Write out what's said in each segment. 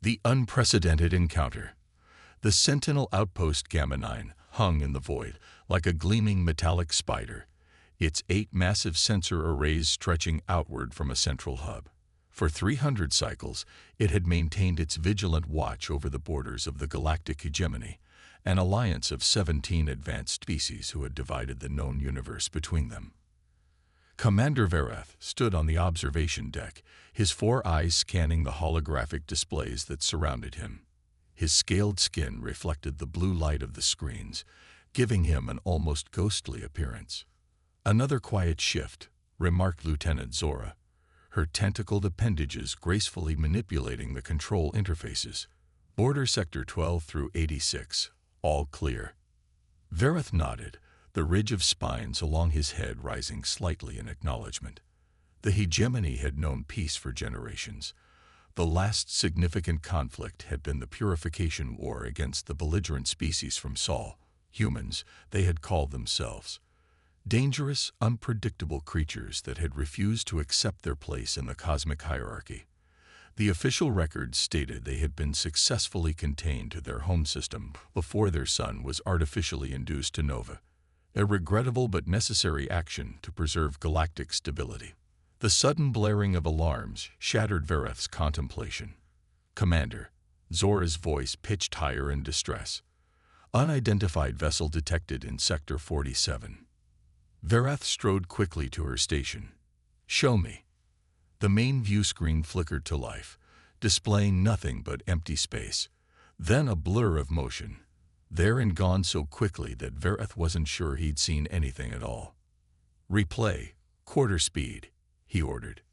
The unprecedented encounter. The Sentinel Outpost Gamma 9 hung in the void like a gleaming metallic spider, its 8 massive sensor arrays stretching outward from a central hub. For 300 cycles, it had maintained its vigilant watch over the borders of the galactic hegemony, an alliance of 17 advanced species who had divided the known universe between them. Commander Vereth stood on the observation deck, his 4 eyes scanning the holographic displays that surrounded him. His scaled skin reflected the blue light of the screens, giving him an almost ghostly appearance. "Another quiet shift," remarked Lieutenant Zora, her tentacled appendages gracefully manipulating the control interfaces. "Border Sector 12 through 86, all clear." Vereth nodded, the ridge of spines along his head rising slightly in acknowledgement. The hegemony had known peace for generations. The last significant conflict had been the purification war against the belligerent species from Sol, humans, they had called themselves. Dangerous, unpredictable creatures that had refused to accept their place in the cosmic hierarchy. The official records stated they had been successfully contained to their home system before their sun was artificially induced to nova. A regrettable but necessary action to preserve galactic stability. The sudden blaring of alarms shattered Vereth's contemplation. "Commander," Zora's voice pitched higher in distress. "Unidentified vessel detected in Sector 47. Vereth strode quickly to her station. "Show me." The main view screen flickered to life, displaying nothing but empty space. Then a blur of motion. There and gone so quickly that Vereth wasn't sure he'd seen anything at all. "Replay, quarter speed," he ordered.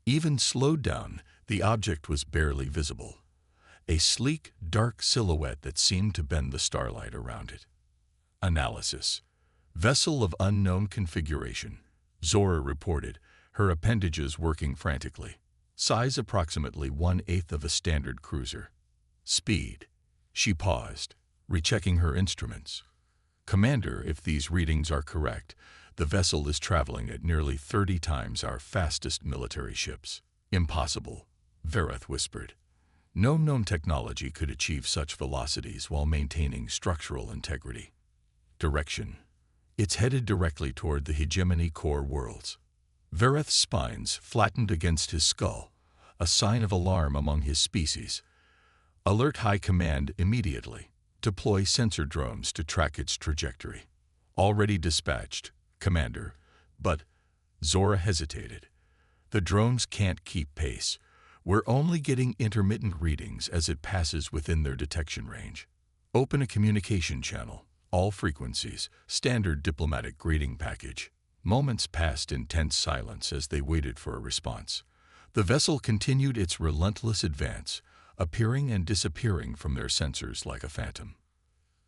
Even slowed down, the object was barely visible. A sleek, dark silhouette that seemed to bend the starlight around it. Analysis. "Vessel of unknown configuration," Zora reported, her appendages working frantically. "Size approximately 1/8 of a standard cruiser. Speed." She paused, rechecking her instruments. "Commander, if these readings are correct, the vessel is traveling at nearly 30 times our fastest military ships." "Impossible," Vereth whispered. "No known technology could achieve such velocities while maintaining structural integrity." Direction. "It's headed directly toward the hegemony core worlds." Vereth's spines flattened against his skull, a sign of alarm among his species. "Alert High Command immediately. Deploy sensor drones to track its trajectory." "Already dispatched, Commander." "But," Zora hesitated, "the drones can't keep pace. We're only getting intermittent readings as it passes within their detection range." "Open a communication channel, all frequencies, standard diplomatic greeting package." Moments passed in tense silence as they waited for a response. The vessel continued its relentless advance, appearing and disappearing from their sensors like a phantom.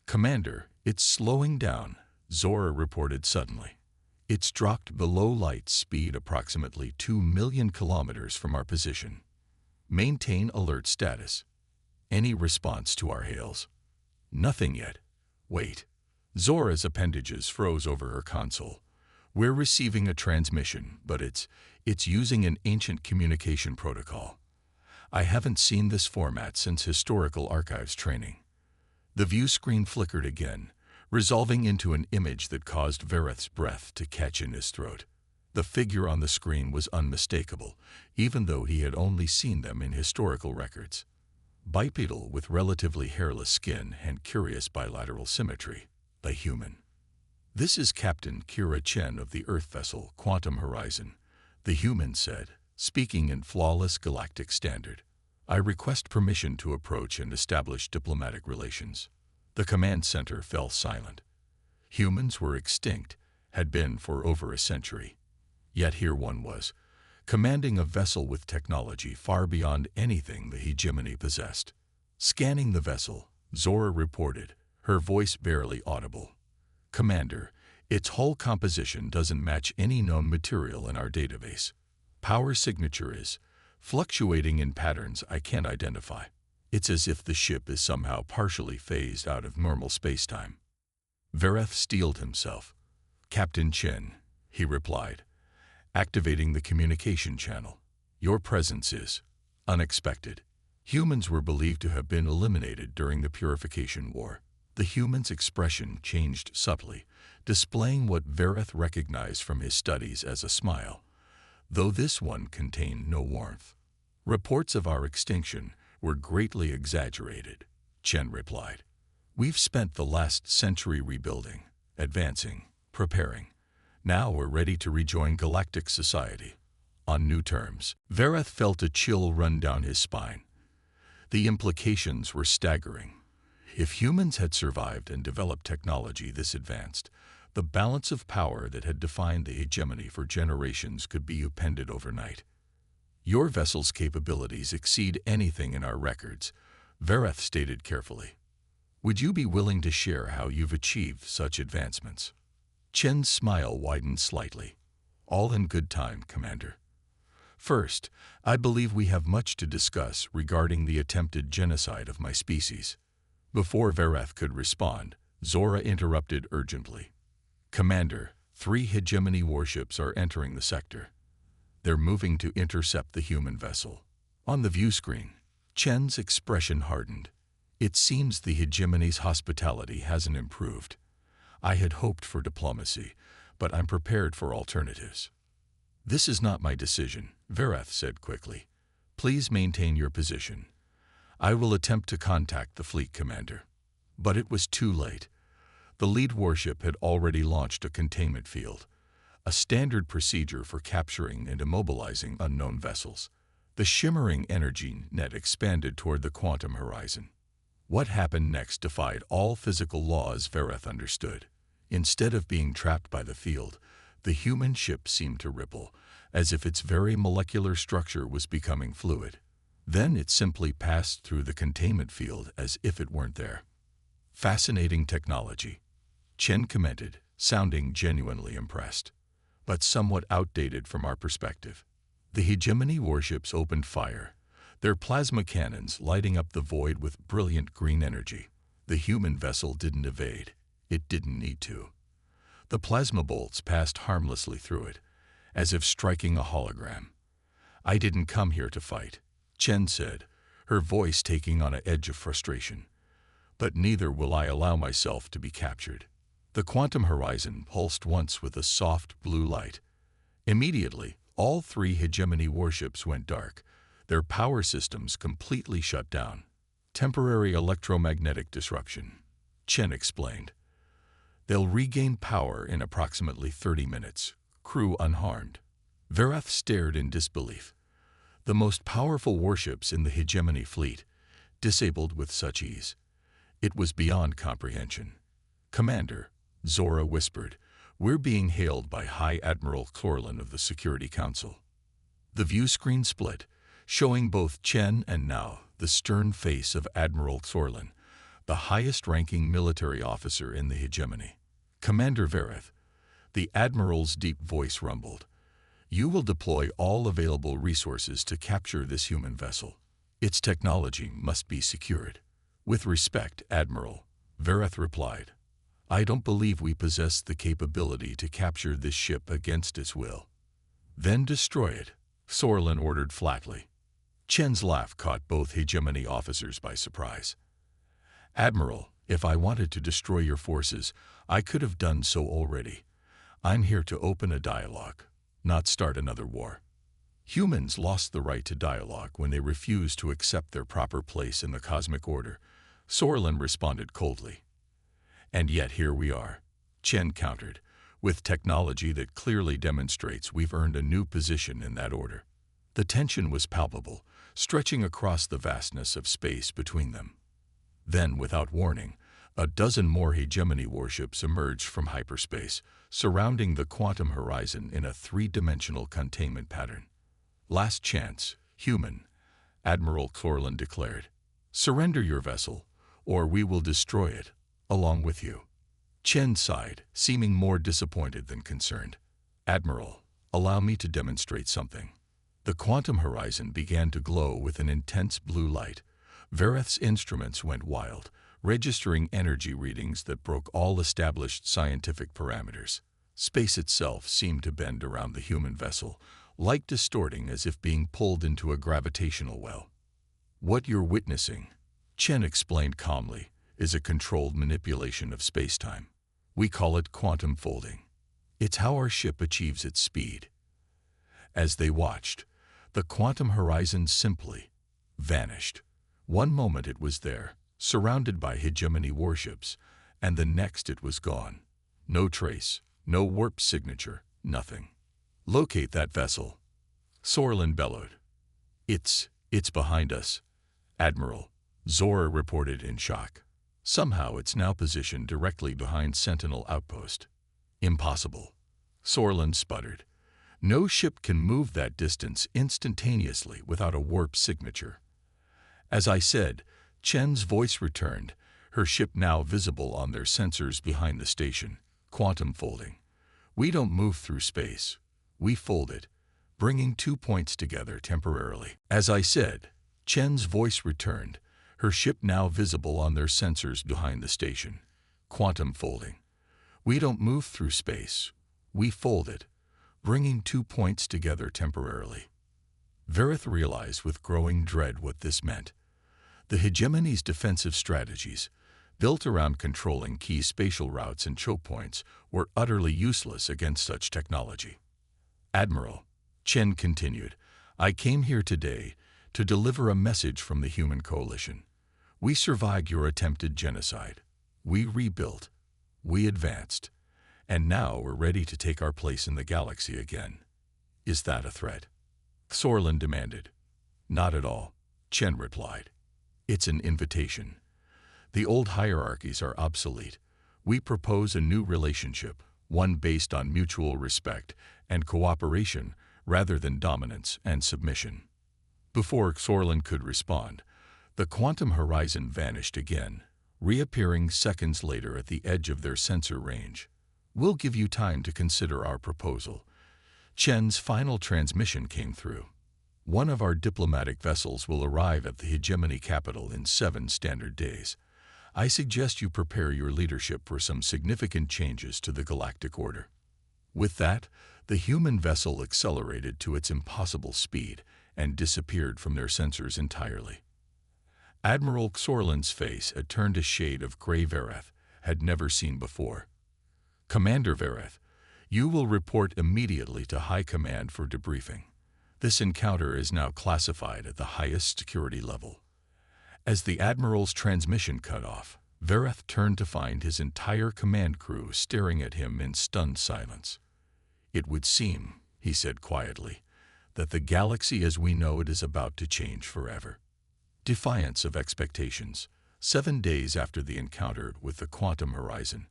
"Commander, it's slowing down," Zora reported suddenly. "It's dropped below light speed approximately 2 million kilometers from our position. Maintain alert status." "Any response to our hails?" "Nothing yet." "Wait." Zora's appendages froze over her console. "We're receiving a transmission, but it's using an ancient communication protocol. I haven't seen this format since historical archives training." The view screen flickered again, resolving into an image that caused Vereth's breath to catch in his throat. The figure on the screen was unmistakable, even though he had only seen them in historical records. Bipedal with relatively hairless skin and curious bilateral symmetry, a human. "This is Captain Kira Chen of the Earth vessel Quantum Horizon," the human said, speaking in flawless galactic standard. "I request permission to approach and establish diplomatic relations." The command center fell silent. Humans were extinct, had been for over a century. Yet here one was, commanding a vessel with technology far beyond anything the hegemony possessed. Scanning the vessel, Zora reported, her voice barely audible. "Commander, its hull composition doesn't match any known material in our database. Power signature is fluctuating in patterns I can't identify. It's as if the ship is somehow partially phased out of normal spacetime." Vereth steeled himself. "Captain Chen," he replied, activating the communication channel. "Your presence is unexpected." Humans were believed to have been eliminated during the Purification War. The human's expression changed subtly, displaying what Vereth recognized from his studies as a smile, though this one contained no warmth. Reports of our extinction were greatly exaggerated, Chen replied. We've spent the last century rebuilding, advancing, preparing. Now we're ready to rejoin galactic society. On new terms. Vereth felt a chill run down his spine. The implications were staggering. If humans had survived and developed technology this advanced, the balance of power that had defined the hegemony for generations could be upended overnight. Your vessel's capabilities exceed anything in our records, Vereth stated carefully. Would you be willing to share how you've achieved such advancements? Chen's smile widened slightly. All in good time, Commander. First, I believe we have much to discuss regarding the attempted genocide of my species. Before Vereth could respond, Zora interrupted urgently. Commander, 3 hegemony warships are entering the sector. They're moving to intercept the human vessel. On the view screen, Chen's expression hardened. It seems the hegemony's hospitality hasn't improved. I had hoped for diplomacy, but I'm prepared for alternatives. This is not my decision, Vereth said quickly. Please maintain your position. I will attempt to contact the fleet commander. But it was too late. The lead warship had already launched a containment field, a standard procedure for capturing and immobilizing unknown vessels. The shimmering energy net expanded toward the quantum horizon. What happened next defied all physical laws Vereth understood. Instead of being trapped by the field, the human ship seemed to ripple, as if its very molecular structure was becoming fluid. Then it simply passed through the containment field as if it weren't there. Fascinating technology, Chen commented, sounding genuinely impressed, but somewhat outdated from our perspective. The hegemony warships opened fire, their plasma cannons lighting up the void with brilliant green energy. The human vessel didn't evade. It didn't need to. The plasma bolts passed harmlessly through it, as if striking a hologram. I didn't come here to fight, Chen said, her voice taking on an edge of frustration. But neither will I allow myself to be captured. The quantum horizon pulsed once with a soft blue light. Immediately, all 3 hegemony warships went dark, their power systems completely shut down. Temporary electromagnetic disruption, Chen explained. They'll regain power in approximately 30 minutes, crew unharmed. Vereth stared in disbelief. The most powerful warships in the hegemony fleet, disabled with such ease. It was beyond comprehension. Commander, Zora whispered, we're being hailed by High Admiral Clorlin of the Security Council. The view screen split, showing both Chen and now the stern face of Admiral Clorlin, the highest-ranking military officer in the hegemony. Commander Vereth, the Admiral's deep voice rumbled. You will deploy all available resources to capture this human vessel. Its technology must be secured. With respect, Admiral, Vereth replied. I don't believe we possess the capability to capture this ship against its will. Then destroy it, Clorlin ordered flatly. Chen's laugh caught both hegemony officers by surprise. Admiral, if I wanted to destroy your forces, I could have done so already. I'm here to open a dialogue, not start another war. Humans lost the right to dialogue when they refused to accept their proper place in the cosmic order, Clorlin responded coldly. And yet here we are, Chen countered, with technology that clearly demonstrates we've earned a new position in that order. The tension was palpable, stretching across the vastness of space between them. Then, without warning, a dozen more hegemony warships emerged from hyperspace, surrounding the quantum horizon in a 3-dimensional containment pattern. Last chance, human, Admiral Clorlin declared. Surrender your vessel, or we will destroy it, along with you. Chen sighed, seeming more disappointed than concerned. Admiral, allow me to demonstrate something. The quantum horizon began to glow with an intense blue light. Vereth's instruments went wild, registering energy readings that broke all established scientific parameters. Space itself seemed to bend around the human vessel, light distorting as if being pulled into a gravitational well. What you're witnessing, Chen explained calmly, is a controlled manipulation of spacetime. We call it quantum folding. It's how our ship achieves its speed. As they watched, the quantum horizon simply vanished. One moment it was there, surrounded by hegemony warships, and the next it was gone. No trace, no warp signature, nothing. Locate that vessel, Sorlin bellowed. It's behind us, Admiral, Zora reported in shock. Somehow it's now positioned directly behind Sentinel Outpost. Impossible, Sorlin sputtered. No ship can move that distance instantaneously without a warp signature. As I said, Chen's voice returned, her ship now visible on their sensors behind the station. Quantum folding. We don't move through space. We fold it, bringing 2 points together temporarily. As I said, Chen's voice returned, her ship now visible on their sensors behind the station. Quantum folding. We don't move through space. We fold it, bringing 2 points together temporarily. Verith realized with growing dread what this meant. The hegemony's defensive strategies, built around controlling key spatial routes and choke points, were utterly useless against such technology. Admiral, Chen continued, I came here today to deliver a message from the human coalition. We survived your attempted genocide. We rebuilt. We advanced. And now we're ready to take our place in the galaxy again. Is that a threat? Sorlin demanded. Not at all, Chen replied. It's an invitation. The old hierarchies are obsolete. We propose a new relationship, one based on mutual respect and cooperation rather than dominance and submission. Before Sorlin could respond, the quantum horizon vanished again, reappearing seconds later at the edge of their sensor range. We'll give you time to consider our proposal. Chen's final transmission came through. One of our diplomatic vessels will arrive at the hegemony capital in 7 standard days. I suggest you prepare your leadership for some significant changes to the galactic order. With that, the human vessel accelerated to its impossible speed and disappeared from their sensors entirely. Admiral Sorlin's face had turned a shade of gray Verith had never seen before. Commander Verith, you will report immediately to High Command for debriefing. This encounter is now classified at the highest security level. As the Admiral's transmission cut off, Verith turned to find his entire command crew staring at him in stunned silence. It would seem, he said quietly, that the galaxy as we know it is about to change forever. Defiance of expectations. 7 days after the encounter with the quantum horizon,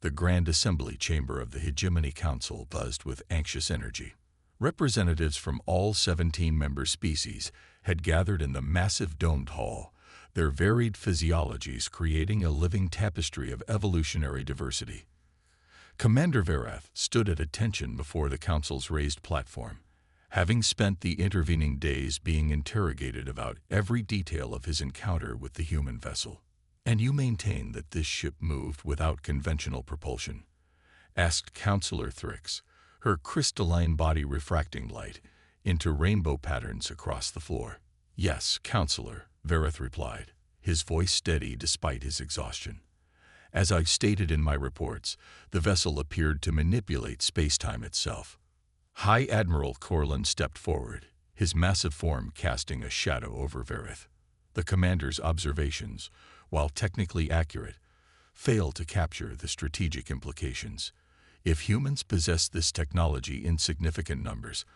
the Grand Assembly chamber of the Hegemony Council buzzed with anxious energy. Representatives from all 17 member species had gathered in the massive domed hall, their varied physiologies creating a living tapestry of evolutionary diversity. Commander Verith stood at attention before the Council's raised platform, having spent the intervening days being interrogated about every detail of his encounter with the human vessel. And you maintain that this ship moved without conventional propulsion? Asked Councillor Thrix, her crystalline body refracting light into rainbow patterns across the floor. Yes, Councillor, Verith replied, his voice steady despite his exhaustion. As I've stated in my reports, the vessel appeared to manipulate spacetime itself. High Admiral Corlin stepped forward, his massive form casting a shadow over Verith. The commander's observations, while technically accurate, failed to capture the strategic implications. If humans possess this technology in significant numbers,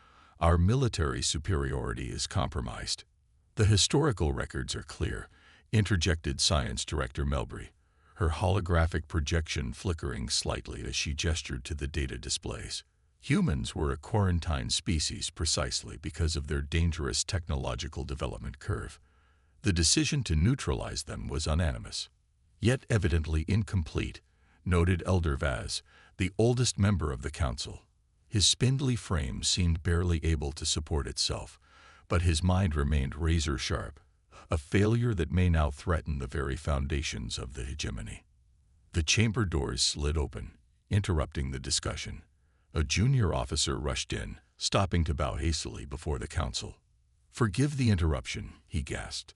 our military superiority is compromised. The historical records are clear, interjected Science Director Melbury, her holographic projection flickering slightly as she gestured to the data displays. Humans were a quarantine species precisely because of their dangerous technological development curve. The decision to neutralize them was unanimous, yet evidently incomplete, noted Elder Vaz, the oldest member of the council. His spindly frame seemed barely able to support itself, but his mind remained razor-sharp, a failure that may now threaten the very foundations of the hegemony. The chamber doors slid open, interrupting the discussion. A junior officer rushed in, stopping to bow hastily before the council. "Forgive the interruption," he gasped,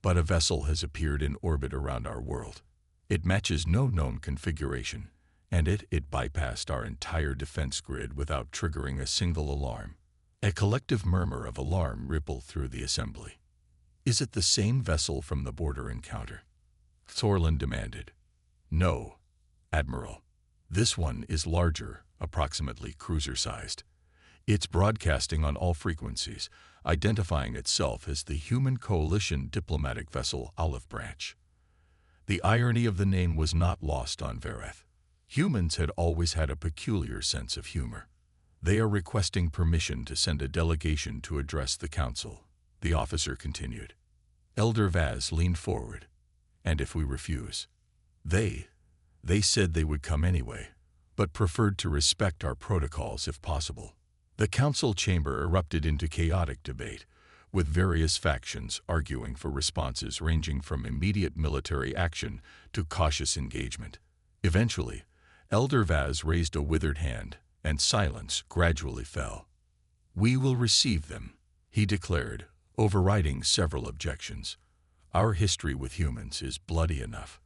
but a vessel has appeared in orbit around our world. It matches no known configuration, and it bypassed our entire defense grid without triggering a single alarm. A collective murmur of alarm rippled through the assembly. Is it the same vessel from the border encounter? Thorlin demanded. No, Admiral. This one is larger, approximately cruiser-sized. It's broadcasting on all frequencies, identifying itself as the Human Coalition diplomatic vessel Olive Branch. The irony of the name was not lost on Vereth. Humans had always had a peculiar sense of humor. They are requesting permission to send a delegation to address the council, the officer continued. Elder Vaz leaned forward. And if we refuse? They said they would come anyway, but preferred to respect our protocols if possible. The council chamber erupted into chaotic debate, with various factions arguing for responses ranging from immediate military action to cautious engagement. Eventually, Elder Vaz raised a withered hand, and silence gradually fell. We will receive them, he declared, overriding several objections. Our history with humans is bloody enough.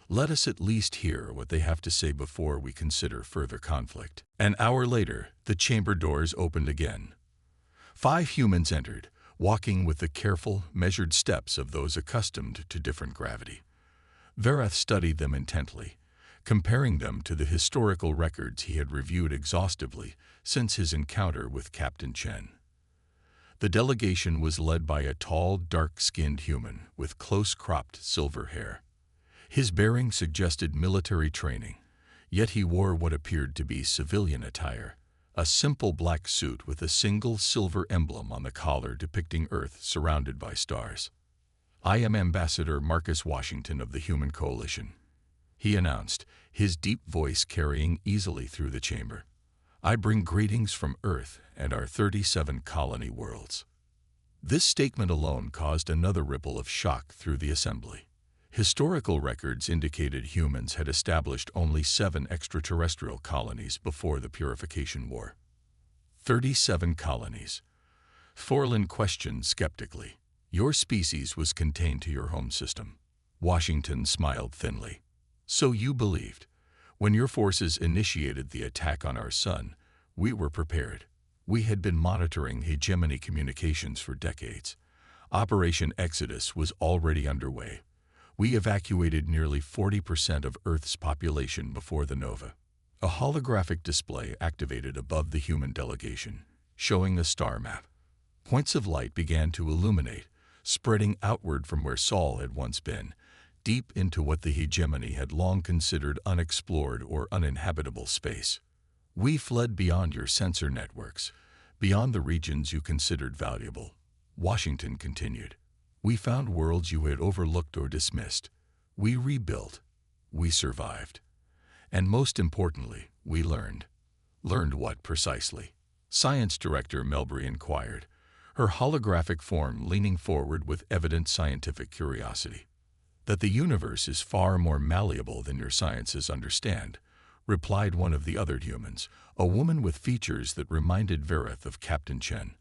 Let us at least hear what they have to say before we consider further conflict. An hour later, the chamber doors opened again. 5 humans entered, walking with the careful, measured steps of those accustomed to different gravity. Vereth studied them intently, comparing them to the historical records he had reviewed exhaustively since his encounter with Captain Chen. The delegation was led by a tall, dark-skinned human with close-cropped silver hair. His bearing suggested military training, yet he wore what appeared to be civilian attire, a simple black suit with a single silver emblem on the collar depicting Earth surrounded by stars. I am Ambassador Marcus Washington of the Human Coalition, he announced, his deep voice carrying easily through the chamber. I bring greetings from Earth and our 37 colony worlds. This statement alone caused another ripple of shock through the assembly. Historical records indicated humans had established only 7 extraterrestrial colonies before the Purification War. 37 colonies. Thorlin questioned skeptically. Your species was contained to your home system. Washington smiled thinly. So you believed. When your forces initiated the attack on our sun, we were prepared. We had been monitoring hegemony communications for decades. Operation Exodus was already underway. We evacuated nearly 40% of Earth's population before the nova. A holographic display activated above the human delegation, showing a star map. Points of light began to illuminate, spreading outward from where Sol had once been, deep into what the hegemony had long considered unexplored or uninhabitable space. We fled beyond your sensor networks, beyond the regions you considered valuable. Washington continued. We found worlds you had overlooked or dismissed. We rebuilt. We survived. And most importantly, we learned. Learned what precisely? Science Director Melbury inquired, her holographic form leaning forward with evident scientific curiosity. That the universe is far more malleable than your sciences understand, replied one of the other humans, a woman with features that reminded Vereth of Captain Chen.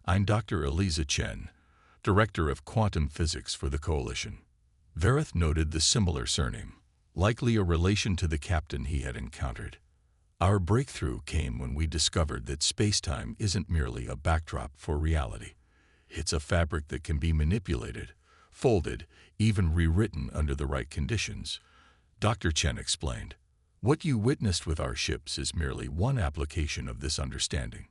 I'm Dr. Eliza Chen, Director of Quantum Physics for the Coalition. Vereth noted the similar surname, likely a relation to the captain he had encountered. Our breakthrough came when we discovered that space-time isn't merely a backdrop for reality. It's a fabric that can be manipulated, folded, even rewritten under the right conditions, Dr. Chen explained. What you witnessed with our ships is merely one application of this understanding.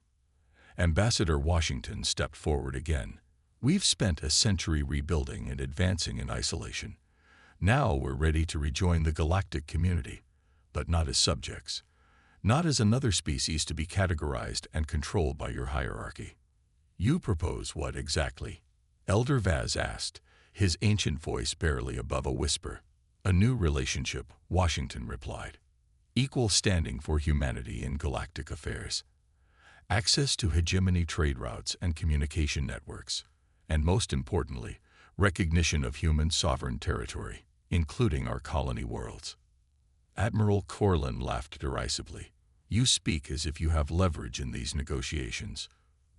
Ambassador Washington stepped forward again. We've spent a century rebuilding and advancing in isolation. Now we're ready to rejoin the galactic community, but not as subjects, not as another species to be categorized and controlled by your hierarchy. You propose what exactly? Elder Vaz asked, his ancient voice barely above a whisper. A new relationship, Washington replied. Equal standing for humanity in galactic affairs. Access to hegemony trade routes and communication networks. And most importantly, recognition of human sovereign territory, including our colony worlds. Admiral Corlin laughed derisively. You speak as if you have leverage in these negotiations.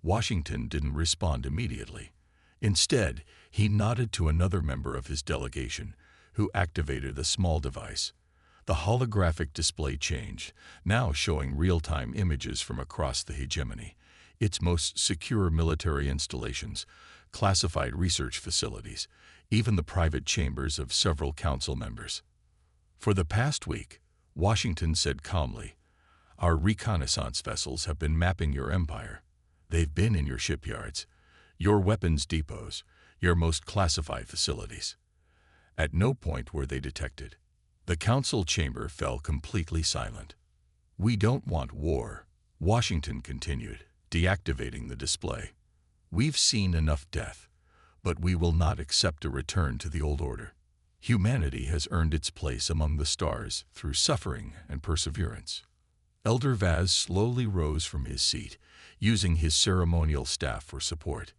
Washington didn't respond immediately. Instead, he nodded to another member of his delegation, who activated a small device. The holographic display changed, now showing real-time images from across the hegemony, its most secure military installations, classified research facilities, even the private chambers of several council members. For the past week, Washington said calmly, "Our reconnaissance vessels have been mapping your empire. They've been in your shipyards, your weapons depots, your most classified facilities. At no point were they detected." The council chamber fell completely silent. "We don't want war," Washington continued, deactivating the display. "We've seen enough death, but we will not accept a return to the old order. Humanity has earned its place among the stars through suffering and perseverance." Elder Vaz slowly rose from his seat, using his ceremonial staff for support.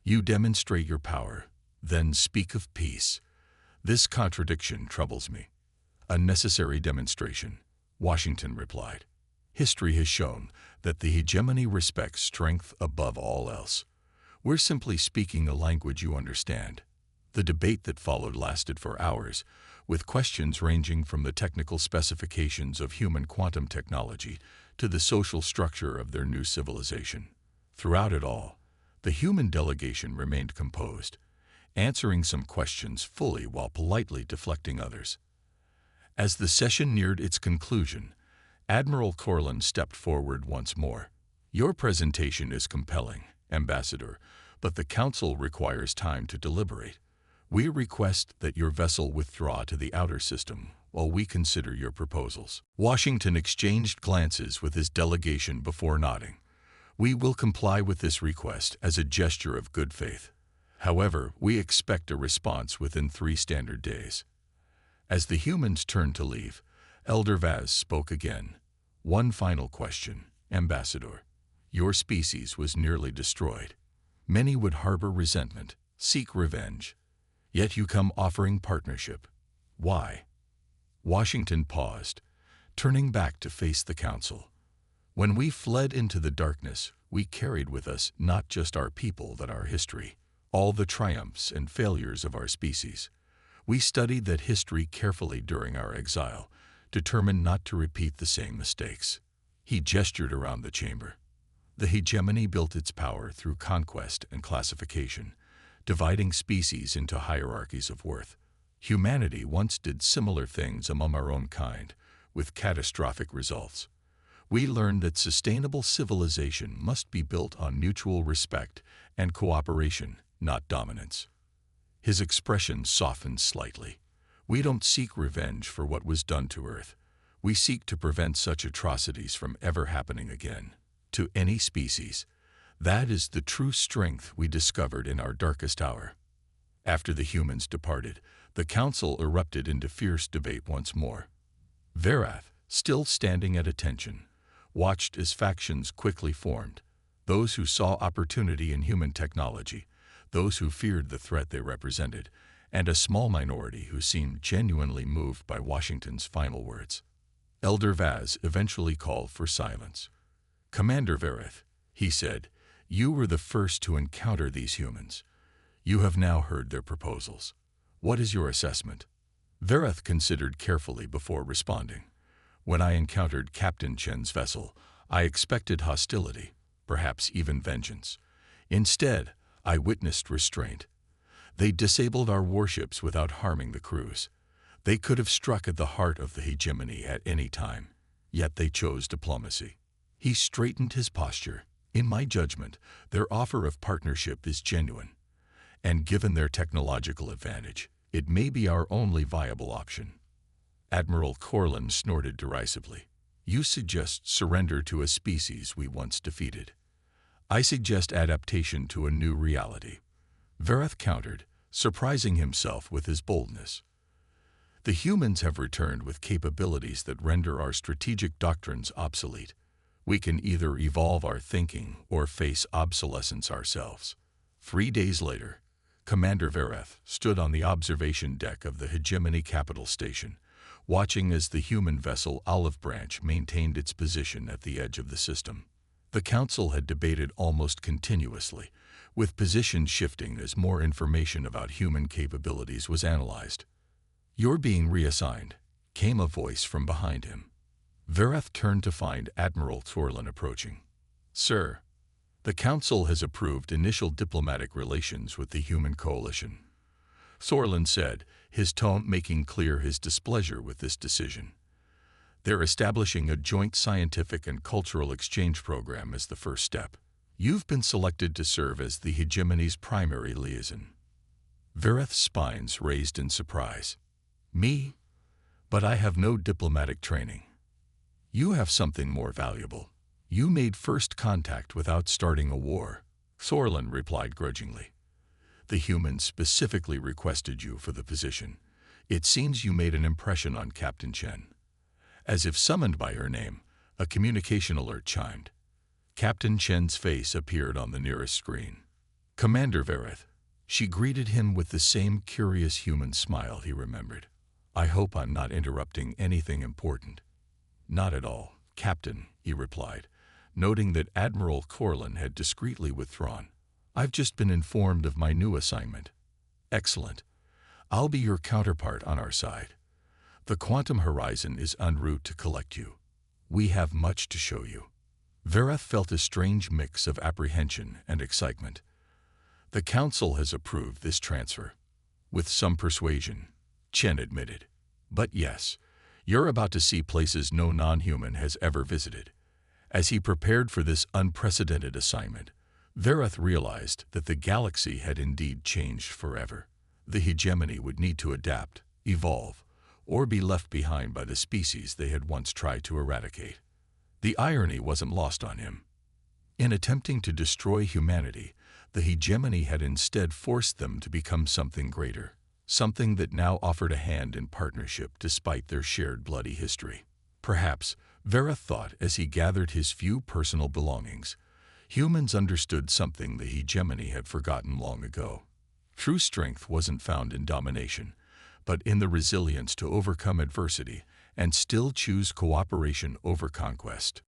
"You demonstrate your power, then speak of peace. This contradiction troubles me." "A necessary demonstration," Washington replied. "History has shown that the hegemony respects strength above all else. We're simply speaking a language you understand." The debate that followed lasted for hours, with questions ranging from the technical specifications of human quantum technology to the social structure of their new civilization. Throughout it all, the human delegation remained composed, answering some questions fully while politely deflecting others. As the session neared its conclusion, Admiral Corlin stepped forward once more. "Your presentation is compelling, Ambassador, but the Council requires time to deliberate. We request that your vessel withdraw to the outer system while we consider your proposals." Washington exchanged glances with his delegation before nodding. "We will comply with this request as a gesture of good faith. However, we expect a response within 3 standard days." As the humans turned to leave, Elder Vaz spoke again. "One final question, Ambassador. Your species was nearly destroyed. Many would harbor resentment, seek revenge. Yet you come offering partnership. Why?" Washington paused, turning back to face the council. "When we fled into the darkness, we carried with us not just our people but our history, all the triumphs and failures of our species. We studied that history carefully during our exile, determined not to repeat the same mistakes." He gestured around the chamber. "The hegemony built its power through conquest and classification, dividing species into hierarchies of worth. Humanity once did similar things among our own kind, with catastrophic results. We learned that sustainable civilization must be built on mutual respect and cooperation, not dominance." His expression softened slightly. "We don't seek revenge for what was done to Earth. We seek to prevent such atrocities from ever happening again, to any species. That is the true strength we discovered in our darkest hour." After the humans departed, the council erupted into fierce debate once more. Verath, still standing at attention, watched as factions quickly formed, those who saw opportunity in human technology, those who feared the threat they represented, and a small minority who seemed genuinely moved by Washington's final words. Elder Vaz eventually called for silence. "Commander Verath," he said, "you were the first to encounter these humans. You have now heard their proposals. What is your assessment?" Verath considered carefully before responding. "When I encountered Captain Chen's vessel, I expected hostility, perhaps even vengeance. Instead, I witnessed restraint. They disabled our warships without harming the crews. They could have struck at the heart of the hegemony at any time, yet they chose diplomacy." He straightened his posture. "In my judgment, their offer of partnership is genuine, and given their technological advantage, it may be our only viable option." Admiral Corlin snorted derisively. "You suggest surrender to a species we once defeated. I suggest adaptation to a new reality." Verath countered, surprising himself with his boldness. "The humans have returned with capabilities that render our strategic doctrines obsolete. We can either evolve our thinking or face obsolescence ourselves." 3 days later, Commander Verath stood on the observation deck of the Hegemony Capital Station, watching as the human vessel Olive Branch maintained its position at the edge of the system. The council had debated almost continuously, with positions shifting as more information about human capabilities was analyzed. "You're being reassigned," came a voice from behind him. Vereth turned to find Admiral Thorlin approaching. "Sir, the Council has approved initial diplomatic relations with the human coalition," Thorlin said, his tone making clear his displeasure with this decision. "They're establishing a joint scientific and cultural exchange program as the first step. You've been selected to serve as the hegemony's primary liaison." Vereth's spines raised in surprise. "Me? But I have no diplomatic training." "You have something more valuable. You made first contact without starting a war," Thorlin replied grudgingly. "The humans specifically requested you for the position. It seems you made an impression on Captain Chen." As if summoned by her name, a communication alert chimed. Captain Chen's face appeared on the nearest screen. "Commander Vereth." She greeted him with the same curious human smile he remembered. "I hope I'm not interrupting anything important." "Not at all, Captain," he replied, noting that Admiral Thorlin had discreetly withdrawn. "I've just been informed of my new assignment." "Excellent. I'll be your counterpart on our side. The quantum horizon is en route to collect you. We have much to show you." Vereth felt a strange mix of apprehension and excitement. "The Council has approved this transfer." "With some persuasion," Chen admitted. "But yes, you're about to see places no non-human has ever visited." As he prepared for this unprecedented assignment, Vereth realized that the galaxy had indeed changed forever. The hegemony would need to adapt, evolve, or be left behind by the species they had once tried to eradicate. The irony wasn't lost on him. In attempting to destroy humanity, the hegemony had instead forced them to become something greater, something that now offered a hand in partnership despite their shared bloody history. Perhaps, Vereth thought as he gathered his few personal belongings, humans understood something the hegemony had forgotten long ago. True strength wasn't found in domination, but in the resilience to overcome adversity and still choose cooperation over conquest.